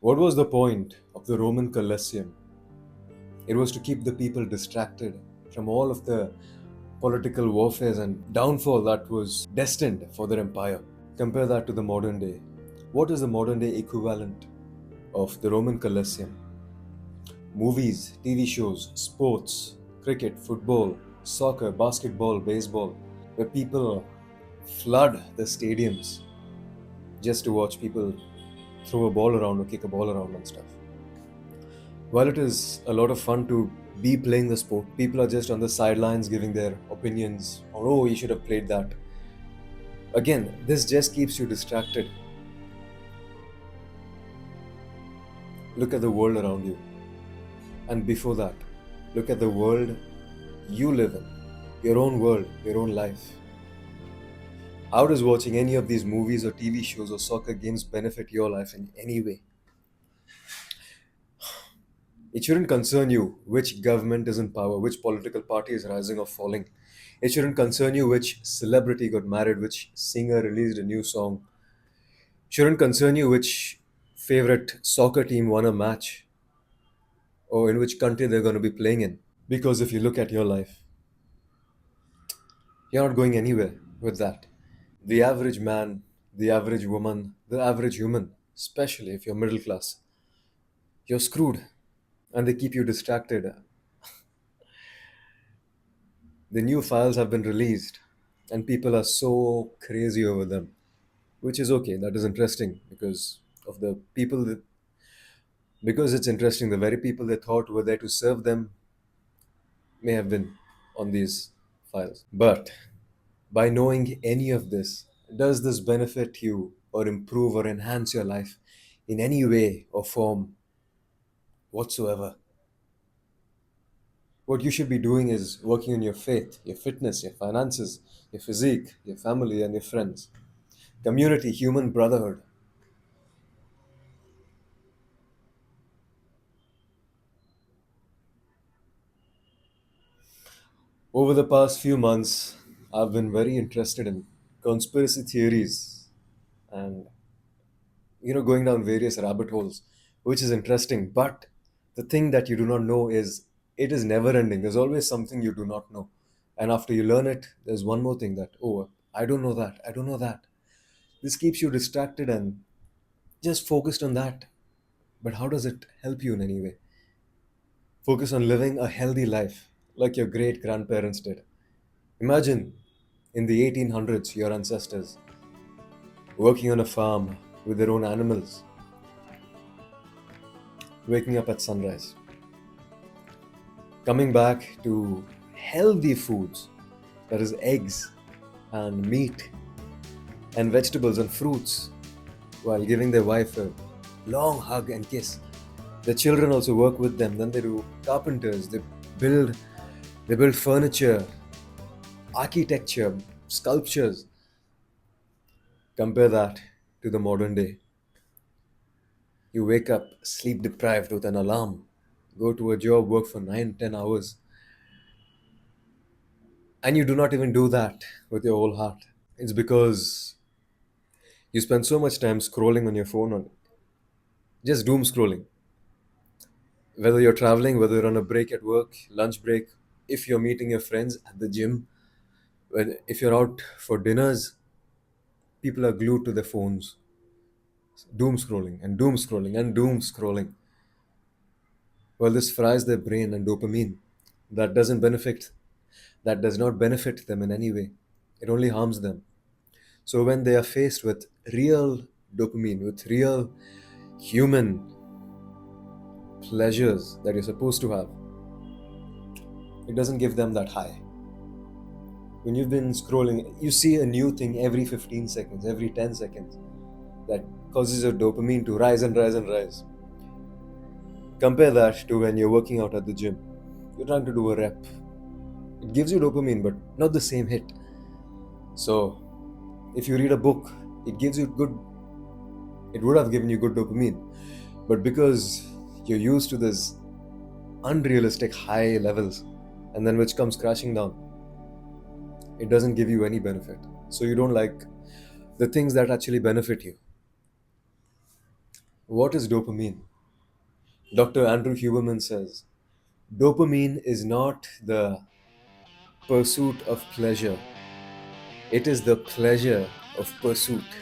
What was the point of the Roman Colosseum? It was to keep the people distracted from all of the political warfare and downfall that was destined for their empire. Compare that to the modern day. What is the modern day equivalent of the Roman Colosseum? Movies, TV shows, sports, cricket, football, soccer, basketball, baseball, where people flood the stadiums just to watch people throw a ball around or kick a ball around and stuff. While it is a lot of fun to be playing the sport, people are just on the sidelines giving their opinions or, oh, you should have played that. Again, this just keeps you distracted. Look at the world around you. And before that, look at the world you live in, your own world, your own life. How does watching any of these movies or TV shows or soccer games benefit your life in any way? It shouldn't concern you which government is in power, which political party is rising or falling. It shouldn't concern you which celebrity got married, which singer released a new song. Shouldn't concern you which favorite soccer team won a match or in which country they're going to be playing in. Because if you look at your life, you're not going anywhere with that. The average man, the average woman, the average human, especially if you're middle class, you're screwed and they keep you distracted. The new files have been released and people are so crazy over them, which is okay. That is interesting because of the people that, because it's interesting, the very people they thought were there to serve them may have been on these files. But by knowing any of this, does this benefit you or improve or enhance your life in any way or form whatsoever? What you should be doing is working on your faith, your fitness, your finances, your physique, your family, and your friends. Community, human brotherhood. Over the past few months, I've been very interested in conspiracy theories and going down various rabbit holes, which is interesting. But the thing that you do not know is it is never ending. There's always something you do not know. And after you learn it, there's one more thing that, oh, I don't know that. I don't know that. This keeps you distracted and just focused on that. But how does it help you in any way? Focus on living a healthy life like your great grandparents did. Imagine in the 1800s, your ancestors working on a farm with their own animals, waking up at sunrise, coming back to healthy foods, that is, eggs and meat and vegetables and fruits, while giving their wife a long hug and kiss. The children also work with them. Then they do carpenters. Build, they build furniture, architecture, sculptures. Compare that to the modern day. You wake up sleep deprived with an alarm, go to a job, work for 9, 10 hours, and you do not even do that with your whole heart. It's because you spend so much time scrolling on your phone, on just doom scrolling. Whether you're traveling, whether you're on a break at work, lunch break, if you're meeting your friends at the gym, if you're out for dinners, people are glued to their phones, doom scrolling and doom scrolling and doom scrolling. Well, this fries their brain and dopamine. That doesn't benefit, that does not benefit them in any way. It only harms them. So when they are faced with real dopamine, with real human pleasures that you're supposed to have, it doesn't give them that high. When you've been scrolling, you see a new thing every 15 seconds, every 10 seconds that causes your dopamine to rise and rise and rise. Compare that to when you're working out at the gym. You're trying to do a rep. It gives you dopamine, but not the same hit. So, if you read a book, it gives you good, it would have given you good dopamine. But because you're used to this unrealistic high levels, and then which comes crashing down, it doesn't give you any benefit. So, you don't like the things that actually benefit you. What is dopamine? Dr. Andrew Huberman says dopamine is not the pursuit of pleasure, it is the pleasure of pursuit.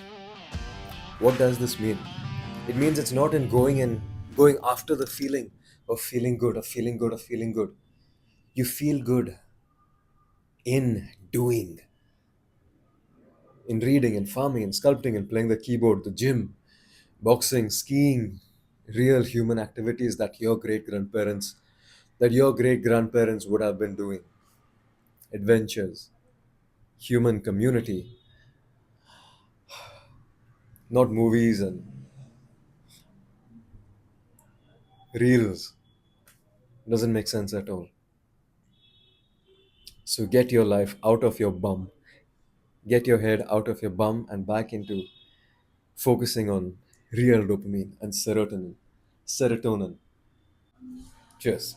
What does this mean? It means it's not in going after the feeling of feeling good, of feeling good, of feeling good. You feel good in doing, in reading, in farming, in sculpting, in playing the keyboard, the gym, boxing, skiing, real human activities that your great grandparents would have been doing, adventures, human community, not movies and reels. Doesn't make sense at all. So get your life out of your bum, get your head out of your bum and back into focusing on real dopamine and serotonin. Cheers.